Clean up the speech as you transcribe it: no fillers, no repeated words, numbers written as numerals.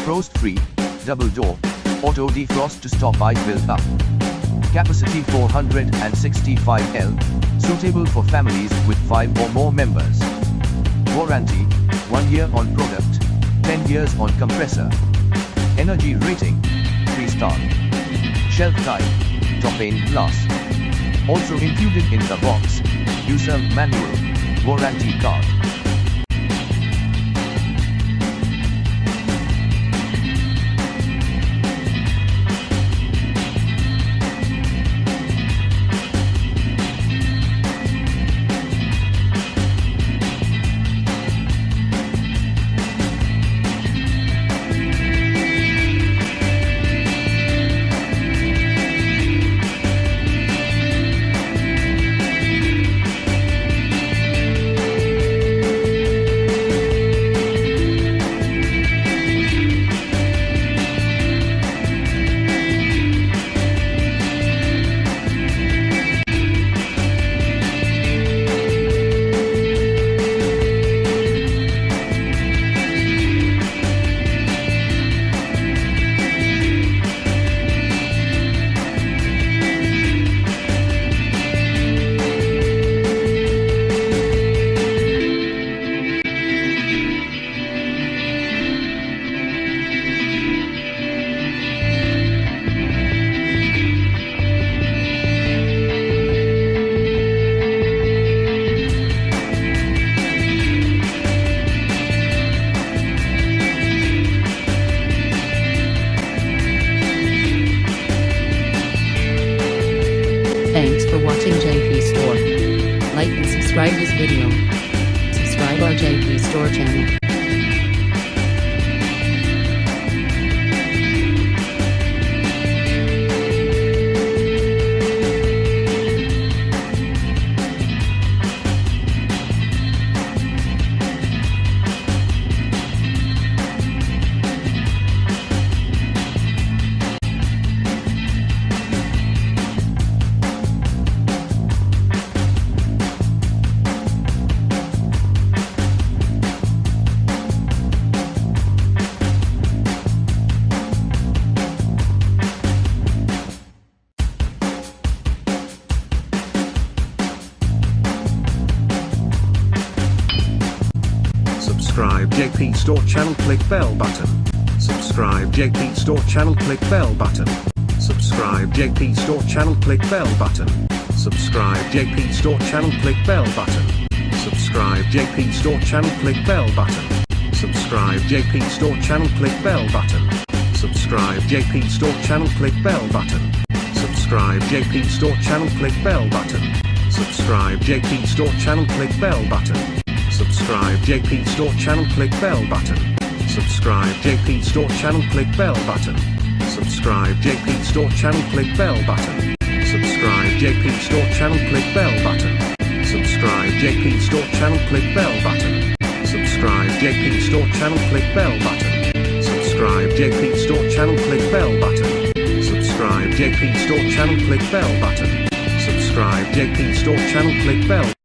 frost free, double door, auto defrost to stop ice build up. Capacity 465 L, suitable for families with 5 or more members. Warranty, 1 year on product, 10 years on compressor. Energy rating, 3-star. Shelf type, Toughened glass. Also included in the box, user manual, warranty card. Thanks for watching JP Store. Like and subscribe this video. Subscribe our JP Store channel. Subscribe JP Store channel, click bell button. Subscribe JP Store channel, click bell button. Subscribe JP Store channel, click bell button. Subscribe JP Store channel, click bell button. Subscribe JP Store channel, click bell button. Subscribe JP Store channel, click bell button. Subscribe JP Store channel, click bell button. Subscribe JP Store channel, click bell button. Subscribe JP Store channel, click bell button. Subscribe JP Store channel, click bell button. Subscribe JP Store channel, click bell button. Subscribe JP Store channel, click bell button. Subscribe JP Store channel, click bell button. Subscribe JP Store channel, click bell button. Subscribe JP Store channel, click bell button. Subscribe JP Store channel, click bell button. Subscribe JP Store channel, click bell button. Subscribe JP Store channel, click bell